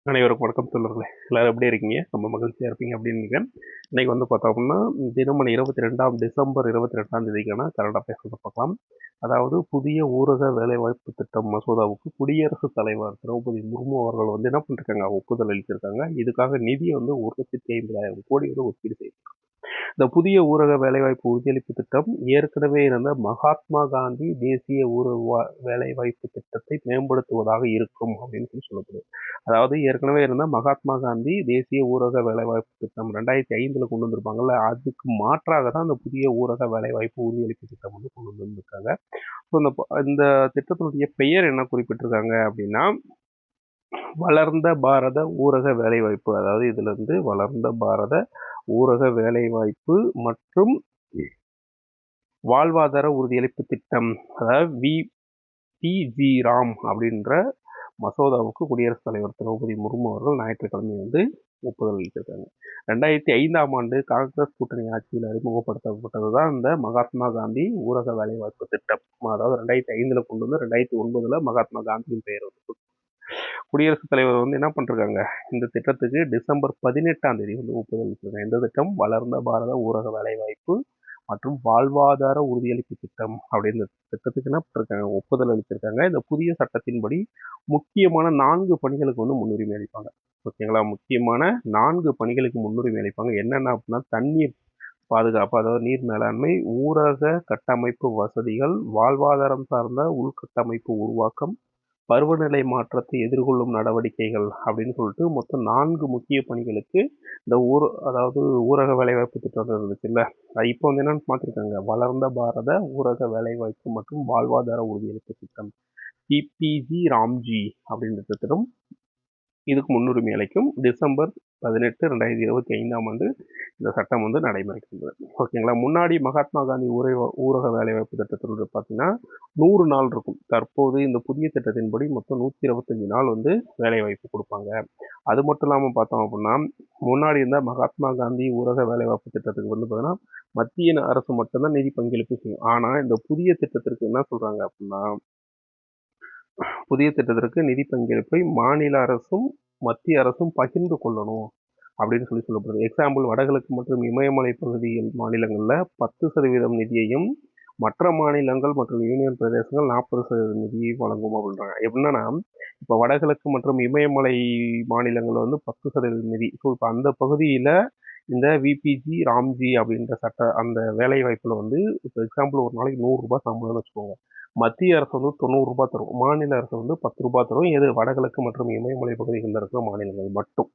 அனைவருக்கும் வணக்கம் தோழர்களே. எல்லாரும் எப்படி இருக்கீங்க? ரொம்ப மகிழ்ச்சியா இருப்பீங்க அப்படின்னு நினைக்கிறேன். இன்னைக்கு வந்து பார்த்தோம் அப்படின்னா, தினமணி 22 டிசம்பர் 22ஆம் தேதிக்கான கரண்ட் அஃபேர்ஸ் வந்து பார்க்கலாம். அதாவது புதிய ஊரக வேலைவாய்ப்பு திட்டம் மசோதாவுக்கு குடியரசுத் தலைவர் திரௌபதி முர்மு அவர்கள் வந்து என்ன பண்ணிருக்காங்க? ஒப்புதல் அளிச்சிருக்காங்க. இதுக்காக நிதி வந்து 1,50,000 கோடி வந்து ஒதுக்கீடு செய்யப்பட்டிருக்கு. இந்த புதிய ஊரக வேலைவாய்ப்பு உறுதியளிப்பு திட்டம் ஏற்கனவே இருந்த மகாத்மா காந்தி தேசிய ஊரக வேலைவாய்ப்பு திட்டத்தை மேம்படுத்துவதாக இருக்கும் அப்படின்னு சொல்லப்படுது. அதாவது ஏற்கனவே இருந்த மகாத்மா காந்தி தேசிய ஊரக வேலைவாய்ப்பு திட்டம் 2005 கொண்டு வந்திருப்பாங்கல்ல, அதுக்கு மாற்றாக தான் அந்த புதிய ஊரக வேலைவாய்ப்பு உறுதியளிப்பு திட்டம் வந்து கொண்டு வந்திருக்காங்க. ஸோ இந்த திட்டத்தினுடைய பெயர் என்ன குறிப்பிட்டிருக்காங்க அப்படின்னா, வளர்ந்த பாரத ஊரக வேலைவாய்ப்பு. அதாவது இதுல இருந்து வளர்ந்த பாரத ஊரக வேலைவாய்ப்பு மற்றும் வாழ்வாதார உறுதியளிப்பு திட்டம், அதாவது விபிஜி ராம் அப்படின்ற மசோதாவுக்கு குடியரசுத் தலைவர் திரௌபதி முர்மு அவர்கள் ஞாயிற்றுக்கிழமை வந்து ஒப்புதல் அளித்திருக்காங்க. 2005ஆம் ஆண்டு காங்கிரஸ் கூட்டணி ஆட்சியில் அறிமுகப்படுத்தப்பட்டது தான் இந்த மகாத்மா காந்தி ஊரக வேலைவாய்ப்பு திட்டம். அதாவது 2005 கொண்டு வந்து 2009 மகாத்மா காந்தியின் பெயர் வந்து குடியரசுத் தலைவர் வந்து என்ன பண்ணிருக்காங்க, இந்த திட்டத்துக்கு டிசம்பர் 18ஆம் தேதி வந்து ஒப்புதல் அளிச்சிருக்காங்க. இந்த திட்டம் வளர்ந்த பாரத ஊரக வேலைவாய்ப்பு மற்றும் வாழ்வாதார உறுதியளிப்பு திட்டம் அப்படின்னு திட்டத்துக்கு என்ன பண்ணிருக்காங்க, ஒப்புதல் அளிச்சிருக்காங்க. இந்த புதிய சட்டத்தின்படி முக்கியமான 4 பணிகளுக்கு வந்து முன்னுரிமை அளிப்பாங்க. ஓகேங்களா? முக்கியமான 4 பணிகளுக்கு முன்னுரிமை அளிப்பாங்க. என்னென்ன அப்படின்னா, தண்ணீர் பாதுகாப்பு, அதாவது நீர் மேலாண்மை, ஊரக கட்டமைப்பு வசதிகள், வாழ்வாதாரம் சார்ந்த உள்கட்டமைப்பு உருவாக்கம், பருவநிலை மாற்றத்தை எதிர்கொள்ளும் நடவடிக்கைகள் அப்படின்னு சொல்லிட்டு மொத்தம் 4 முக்கிய பணிகளுக்கு இந்த அதாவது ஊரக வேலைவாய்ப்பு திட்டம் இருந்துச்சுல்ல, இப்போ வந்து என்னன்னு மாற்றிருக்காங்க, வளர்ந்த பாரத ஊரக வேலைவாய்ப்பு மற்றும் வாழ்வாதார உறுதியளிப்பு திட்டம், பிபிஜி ராம்ஜி அப்படின்ற திட்டம் இதுக்கு முன்னுரிமை அளிக்கும். டிசம்பர் 18, 2025ஆம் ஆண்டு இந்த சட்டம் வந்து நடைமுறைக்கு வந்தது. ஓகேங்களா? முன்னாடி மகாத்மா காந்தி ஊரக வேலைவாய்ப்பு திட்டத்தில் பார்த்தீங்கன்னா 100 நாள் இருக்கும். தற்போது இந்த புதிய திட்டத்தின்படி மொத்தம் 125 நாள் வந்து வேலைவாய்ப்பு கொடுப்பாங்க. அது மட்டும் இல்லாமல் பார்த்தோம் அப்படின்னா, முன்னாடி இருந்த மகாத்மா காந்தி ஊரக வேலைவாய்ப்பு திட்டத்துக்கு வந்து பார்த்தீங்கன்னா மத்திய அரசு மட்டும்தான் நிதி பங்களிப்பு செய்யும். ஆனால் இந்த புதிய திட்டத்திற்கு என்ன சொல்றாங்க அப்படின்னா, புதிய திட்டத்திற்கு நிதி பங்களிப்பை மாநில அரசும் மத்திய அரசும் பகிர்ந்து கொள்ளணும் அப்படின்னு சொல்லப்படுது. எக்ஸாம்பிள், வடகிழக்கு மற்றும் இமயமலை பகுதியில் மாநிலங்களில் 10% நிதியையும் மற்ற மாநிலங்கள் மற்றும் யூனியன் பிரதேசங்கள் 40% நிதியை வழங்கும் அப்படின்றாங்க. எப்படின்னா, இப்போ வடகிழக்கு மற்றும் இமயமலை மாநிலங்களில் வந்து 10% நிதி. ஸோ இப்போ அந்த பகுதியில் இந்த விபிஜி ராம்ஜி அப்படின்ற அந்த வேலை வாய்ப்பில் வந்து இப்போ எக்ஸாம்பிள் ஒரு நாளைக்கு 100 ரூபாய் சம்பளம்னு வச்சுக்கோங்க. மத்திய அரசு வந்து 90 ரூபாய் தரும், மாநில அரசு வந்து 10 ரூபாய் தரும். எது வடகிழக்கு மற்றும் இமயமலை பகுதிகளில் இருக்கிற மாநிலங்கள் மட்டும்.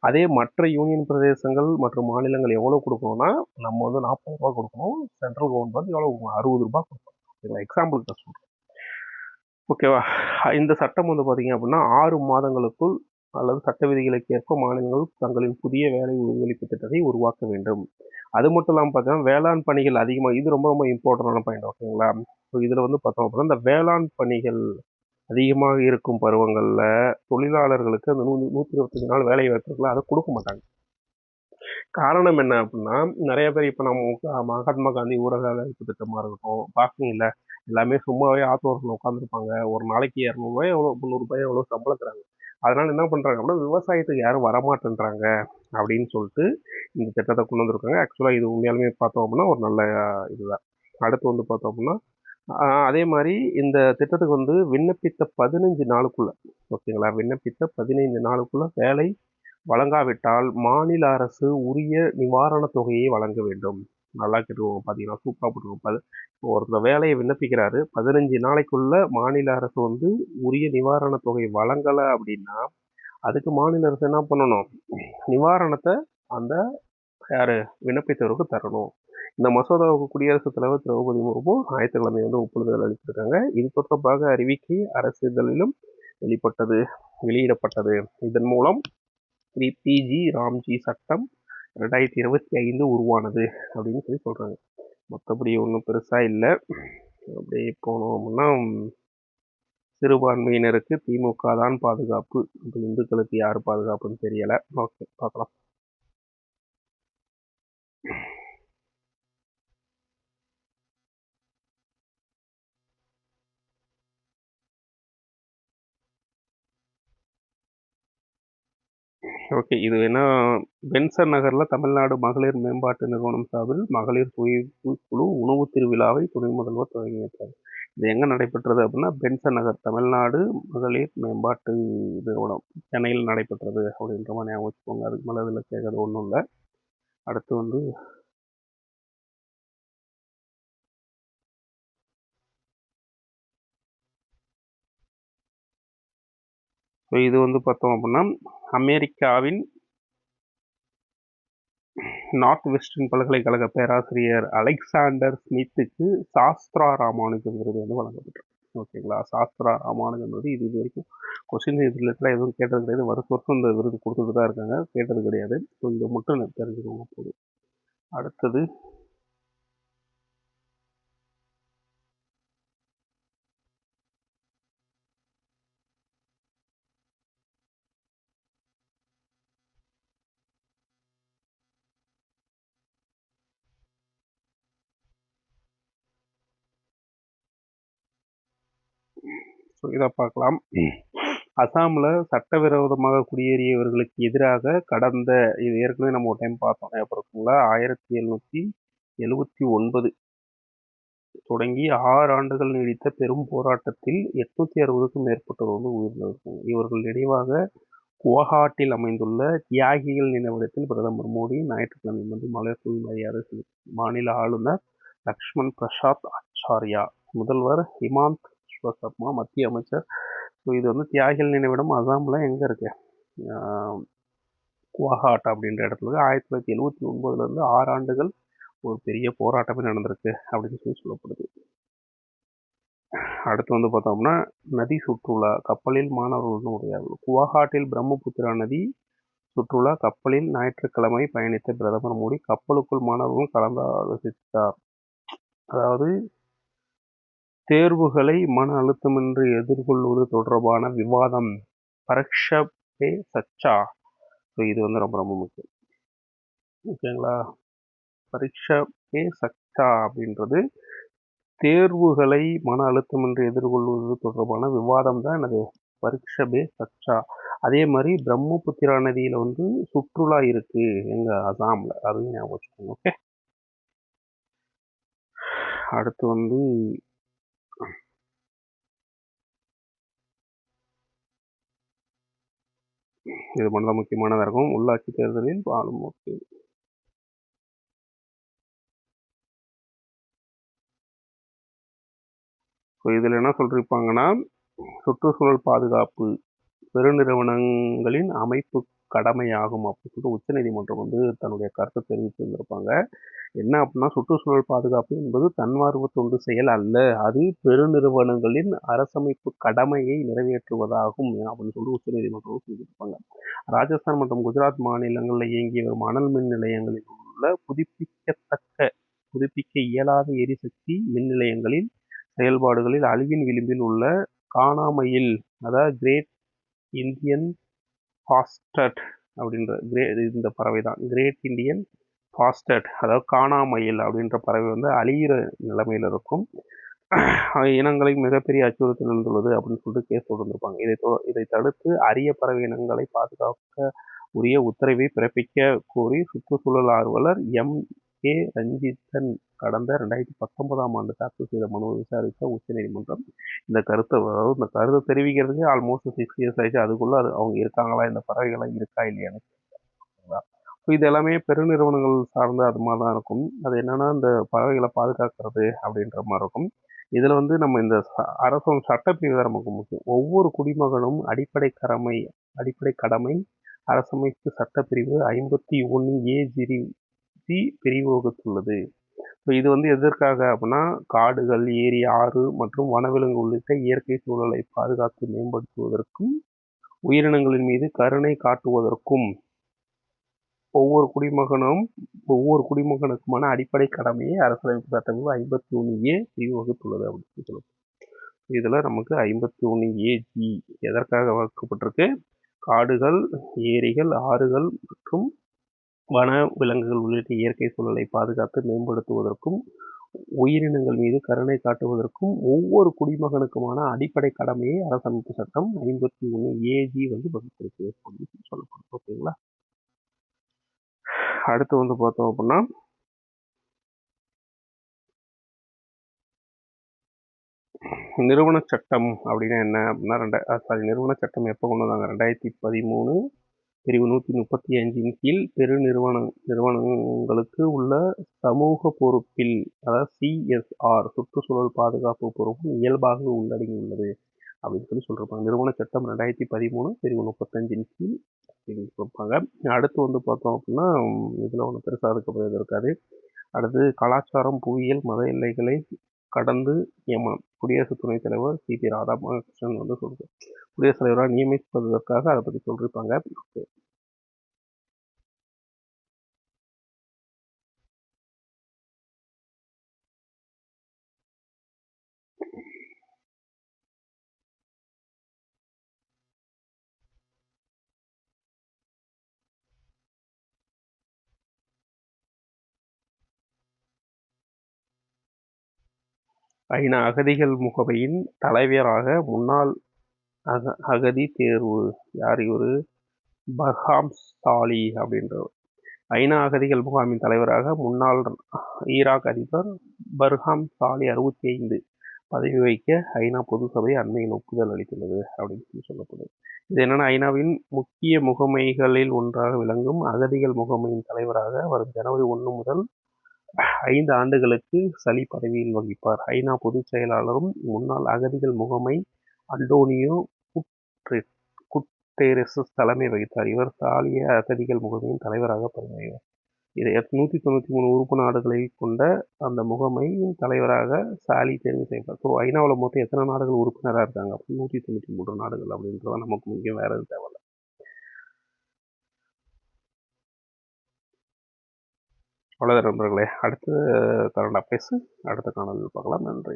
அதே மற்ற யூனியன் பிரதேசங்கள் மற்றும் மாநிலங்கள் எவ்வளவு கொடுக்கணும்னா, நம்ம வந்து 40 ரூபாய் கொடுக்கணும். சென்ட்ரல் கவர்மெண்ட் எவ்வளவு கொடுக்கணும், 60 ரூபாய் கொடுக்கணும். எக்ஸாம்பிள் தான் சொல்றேன். ஓகேவா? இந்த சட்டம் வந்து பார்த்தீங்க அப்படின்னா 6 மாதங்களுக்குள் அல்லது சட்ட விதிகளுக்கு ஏற்ப மாநிலங்கள் தங்களின் புதிய வேலை உறுதியளிப்பு திட்டத்தை உருவாக்க வேண்டும். அது மட்டும் இல்லாமல் பார்த்தீங்கன்னா, வேளாண் பணிகள் அதிகமாக, இது ரொம்ப ரொம்ப இம்பார்ட்டண்டான பாயிண்ட். ஓகேங்களா? ஸோ இதில் வந்து பார்த்தோம் அப்படின்னா, இந்த வேளாண் பணிகள் அதிகமாக இருக்கும் பருவங்களில் தொழிலாளர்களுக்கு அந்த 125 நாள் வேலை வாய்ப்புகளை அதை கொடுக்க மாட்டாங்க. காரணம் என்ன அப்படின்னா, நிறைய பேர் இப்போ நம்ம மகாத்மா காந்தி ஊரக வேலைவாய்ப்பு திட்டமாக இருக்கட்டும் பார்க்குறீங்கள, எல்லாமே சும்மாவே ஆத்தோரத்தில் உட்காந்துருப்பாங்க. ஒரு நாளைக்கு 200 எவ்வளோ, 300 எவ்வளோ சம்பளம் தராங்க. அதனால என்ன பண்ணுறாங்க அப்படின்னா, விவசாயத்துக்கு யாரும் வரமாட்டேன்றாங்க அப்படின்னு சொல்லிட்டு இந்த திட்டத்தை கொண்டு வந்திருக்காங்க. ஆக்சுவலாக இது உண்மையாலுமே பார்த்தோம் அப்படின்னா ஒரு நல்ல இதுதான். அடுத்து வந்து பார்த்தோம் அப்படின்னா, அதே மாதிரி இந்த திட்டத்துக்கு வந்து விண்ணப்பித்த 15 நாளுக்குள்ள, ஓகேங்களா, விண்ணப்பித்த 15 நாளுக்குள்ள வேலை வழங்காவிட்டால் மாநில அரசு உரிய நிவாரணத் தொகையை வழங்க வேண்டும். நல்லா கேட்டுக்கோங்க. பார்த்தீங்கன்னா சூப்பராக போட்டுருக்கோம். ஒருத்தர் வேலையை விண்ணப்பிக்கிறாரு, 15 நாளைக்குள்ள மாநில அரசு வந்து உரிய நிவாரணத் தொகை வழங்கலை அப்படின்னா அதுக்கு மாநில அரசு என்ன பண்ணணும், நிவாரணத்தை அந்த யாரு விண்ணப்பித்தவருக்கு தரணும். இந்த மசோதாவுக்கு குடியரசுத் தலைவர் திரௌபதி முர்மு ஞாயிற்றுக்கிழமை வந்து ஒப்புதல் அளித்திருக்காங்க. இது தொடர்பாக அறிவிக்கை அரசு இதழிலும் வெளியிடப்பட்டது. இதன் மூலம் பிஜி ராம்ஜி சட்டம் 2025 உருவானது அப்படின்னு சொல்றாங்க. மற்றபடி ஒன்றும் பெருசா இல்லை. அப்படியே போனோம் அப்படின்னா, சிறுபான்மையினருக்கு திமுக தான் பாதுகாப்பு, இந்துக்களுக்கு யார் பாதுகாப்புன்னு தெரியல. ஓகே, பார்க்கலாம். ஓகே. இது என்ன பென்சன் நகர்ல தமிழ்நாடு மகளிர் மேம்பாட்டு நிறுவனம் சார்பில் மகளிர் சுய குழு உணவு திருவிழாவை துணை முதல்வர் தொடங்கி வைத்தார். இது எங்க நடைபெற்றது அப்படின்னா, பென்சன் நகர் தமிழ்நாடு மகளிர் மேம்பாட்டு நிறுவனம் சென்னையில் நடைபெற்றது அப்படின்ற மாதிரி ஞாபகம் வச்சுக்கோங்க. அதுக்கு மேலே இதில் கேட்கறது ஒன்றும் இல்லை. அடுத்து வந்து ஸோ இது வந்து பார்த்தோம் அப்படின்னா, அமெரிக்காவின் நார்த் வெஸ்டர்ன் பல்கலைக்கழக பேராசிரியர் அலெக்சாண்டர் ஸ்மித்துக்கு சாஸ்திரா ராமானுஜம் விருது வந்து வழங்கப்பட்டது. ஓகேங்களா, சாஸ்திரா ராமானுஜம் விருது இது வரைக்கும் கொஸ்டின் ரிலேட்டடாக எதுவும் கேட்டது கிடையாது. வருஷம் இந்த விருது கொடுத்துட்டு தான் இருக்காங்க, கேட்டது கிடையாது. ஸோ இதை மட்டும் தெரிஞ்சுக்கோங்க போதும். அடுத்தது ஸோ இதை பார்க்கலாம். அசாமில் சட்டவிரோதமாக குடியேறியவர்களுக்கு எதிராக கடந்த இது ஏற்கனவே நம்ம ஒரு டைம் பார்த்தோம் அப்புறங்களா 1779 தொடங்கி 6 ஆண்டுகள் நீடித்த பெரும் போராட்டத்தில் 860க்கும் மேற்பட்டோர் வந்து உயிரிழந்தார்கள். இவர்கள் நினைவாக குவஹாட்டில் அமைந்துள்ள தியாகிகள் நினைவிடத்தில் பிரதமர் மோடி ஞாயிற்றுக்கிழமை வந்து மலர் தூவி மரியாதை செலுத்தினார். மாநில ஆளுநர் லக்ஷ்மண் பிரசாத் ஆச்சாரியா, முதல்வர் ஹிமாந்த் விஸ்வ சர்மா, மத்திய அமைச்சர். ஸோ இது வந்து தியாகிகள் நினைவிடம் அசாமில் எங்கே இருக்கு, குவஹாட் அப்படின்ற இடத்துல 1979 6 ஆண்டுகள் ஒரு பெரிய போராட்டமே நடந்திருக்கு அப்படின்னு சொல்லப்படுது. அடுத்து வந்து பார்த்தோம்னா நதி சுற்றுலா கப்பலில் மாணவர்கள் உரையாடல். குவஹாட்டில் பிரம்மபுத்திரா நதி சுற்றுலா கப்பலில் ஞாயிற்றுக்கிழமை பயணித்த பிரதமர் மோடி கப்பலுக்குள் மாணவர்கள் கலந்து ஆலோசித்தார். அதாவது தேர்வுகளை மன அழுத்தமின்றி எதிர்கொள்வது தொடர்பான விவாதம் பரீட்சா பே சர்ச்சா. ஸோ இது வந்து ரொம்ப ரொம்ப முக்கியம். ஓகேங்களா, பரீட்சா பே சர்ச்சா அப்படின்றது தேர்வுகளை மன அழுத்தமின்றி எதிர்கொள்வது தொடர்பான விவாதம் தான் எனது பரீட்சா பே சர்ச்சா. அதே மாதிரி பிரம்மபுத்திரா நதியில வந்து சுற்றுலா இருக்கு எங்க அசாம்ல, அதுவும் ஞாபகம் வச்சுக்கோங்க. ஓகே, அடுத்து வந்து இது மட்டும் முக்கியமானதாக இருக்கும். உள்ளாட்சி தேர்தலில் ஆளும் ஓகே. ஸோ இதில் என்ன சொல்லியிருப்பாங்கன்னா, சுற்றுச்சூழல் பாதுகாப்பு பெருநிறுவனங்களின் அமைப்பு கடமையாகும் அப்படின்னு சொல்லிட்டு உச்சநீதிமன்றம் வந்து தன்னுடைய கருத்தை தெரிவித்திருந்திருப்பாங்க. என்ன அப்படின்னா, சுற்றுச்சூழல் பாதுகாப்பு என்பது தன்மார்பு தொண்டு செயல் அல்ல, அது பெருநிறுவனங்களின் அரசமைப்பு கடமையை நிறைவேற்றுவதாகும் அப்படின்னு சொல்லி உச்சநீதிமன்றம் சொல்லியிருப்பாங்க. ராஜஸ்தான் மற்றும் குஜராத் மாநிலங்களில் இயங்கிய மணல் மின் நிலையங்களில் உள்ள புதுப்பிக்க இயலாத எரிசக்தி மின் நிலையங்களின் செயல்பாடுகளில் அழிவின் விளிம்பில் உள்ள காணாமயில், அதாவது கிரேட் இந்தியன் ஃபாஸ்டட் அப்படின்ற இந்த பறவை தான் கிரேட் இந்தியன் ஃபாஸ்டட், அதாவது காணாமயில் அப்படின்ற பறவை வந்து அழியிற நிலைமையில் இருக்கும். இனங்களை மிகப்பெரிய அச்சுறுத்தல் இருந்துள்ளது அப்படின்னு சொல்லிட்டு கேஸ் தொடர்ந்துருப்பாங்க. இதை தடுத்து அரிய பறவை இனங்களை பாதுகாக்க உரிய உத்தரவை பிறப்பிக்க கோரி சுற்றுச்சூழல் ஆர்வலர் கே ரஞ்சித்தன் கடந்த 2019 ஆண்டு தாக்கல் செய்த மனுவை விசாரித்த உச்சநீதிமன்றம் இந்த கருத்தை தெரிவிக்கிறதுக்கு ஆல்மோஸ்ட் 6 இயர்ஸ் ஆயிடுச்சு. அதுக்குள்ள அவங்க இருக்காங்களா, இந்த பறவைகள்லாம் இருக்கா இல்லையான்னு. இது எல்லாமே பெருநிறுவனங்கள் சார்ந்த அது மாதிரி தான் இருக்கும். அது என்னன்னா, இந்த பறவைகளை பாதுகாக்கிறது அப்படின்ற மாதிரி இருக்கும். இதில் வந்து நம்ம இந்த அரசு சட்டப்பிரிவு தான் நமக்கு முக்கியம். ஒவ்வொரு குடிமகனும் அடிப்படை கடமை அரசமைப்பு சட்டப்பிரிவு 51A பிரிவு வகுத்துள்ளது. இது வந்து எதற்காக அப்படின்னா, காடுகள், ஏரி, ஆறு மற்றும் வனவிலங்கு உள்ளிட்ட இயற்கை சூழலை பாதுகாத்து மேம்படுத்துவதற்கும் உயிரினங்களின் மீது கருணை காட்டுவதற்கும் ஒவ்வொரு குடிமகனுக்குமான அடிப்படை கடமையை அரசியலமைப்பு சட்டப்பிரிவு 51A பிரிவு வகுத்துள்ளது அப்படின்னு சொல்லுது. இதுல நமக்கு 51AG எதற்காக வகுக்கப்பட்டிருக்கு? காடுகள், ஏரிகள், ஆறுகள் மற்றும் வன விலங்குகள் உள்ளிட்ட இயற்கை சூழலை பாதுகாத்து மேம்படுத்துவதற்கும் உயிரினங்கள் மீது கருணை காட்டுவதற்கும் ஒவ்வொரு குடிமகனுக்குமான அடிப்படை கடமையை அரசமைப்பு சட்டம் 51AG வந்து வகுத்திருக்கு அப்படின்னு சொல்லப்படும். ஓகேங்களா. அடுத்து வந்து பார்த்தோம் அப்படின்னா நிறுவன சட்டம் அப்படின்னா என்ன அப்படின்னா நிறுவன சட்டம் எப்போ கொண்டு வந்தாங்க? 2013 பிரிவு 135 கீழ் நிறுவனங்களுக்கு உள்ள சமூக பொறுப்பில், அதாவது CSR, சுற்றுச்சூழல் பாதுகாப்பு பொறுப்பும் இயல்பாக உள்ளடங்கியுள்ளது அப்படின்னு சொல்லியிருப்பாங்க. நிறுவன சட்டம் 2013 பிரிவு 35 கீழ் கொடுப்பாங்க. அடுத்து வந்து பார்த்தோம் அப்படின்னா இதில் ஒன்று பெருசாக அதுக்கப்புறம் எது இருக்காது. அடுத்து கலாச்சாரம், புவியியல், மத எல்லைகளை கடந்து நியமனம். குடியரசு துணைத் தலைவர் CP ராதாகிருஷ்ணன் வந்து குடியரசுத் தலைவராக நியமிப்பதற்காக அதை பற்றி சொல்லியிருப்பாங்க. ஐநா அகதிகள் முகமையின் தலைவராக முன்னாள் அகதி தேர்வு. யார் இவர்? பர்ஹாம் சாலி அப்படின்றவர். ஐநா அகதிகள் முகாமின் தலைவராக முன்னாள் ஈராக் அதிபர் பர்ஹாம் சாலி 65 பதவி வகிக்க ஐநா பொதுசபை அண்மையில் ஒப்புதல் அளித்துள்ளது அப்படின்னு சொல்லப்படுது. இது என்னன்னா, ஐநாவின் முக்கிய முகமைகளில் ஒன்றாக விளங்கும் அகதிகள் முகமையின் தலைவராக வரும் ஜனவரி 1 முதல் 5 ஆண்டுகளுக்கு சலி பதவியில் வகிப்பார். ஐநா பொதுச் செயலாளரும் முன்னாள் அகதிகள் முகமை அண்டோனியோ குட்டேரஸ் தலைமை வகித்தார். இவர் சாலிய அகதிகள் முகமையின் தலைவராக பதவியேற்றார். இதை 193 உறுப்பு நாடுகளை கொண்ட அந்த முகமையின் தலைவராக சாலி தேர்வு செய்யப்பட்டார். ஸோ ஐநாவில் மொத்தம் எத்தனை நாடுகள் உறுப்பினராக இருக்காங்க? 193 நாடுகள் அப்படின்றத நமக்கு முக்கியம், வேற எதுவும் தேவையில்ல. அவ்வளோதான் நண்பர்களே. அடுத்த கரண்ட் அஃபேர்ஸ் அடுத்த காணொலியில் பார்க்கலாம். நன்றி.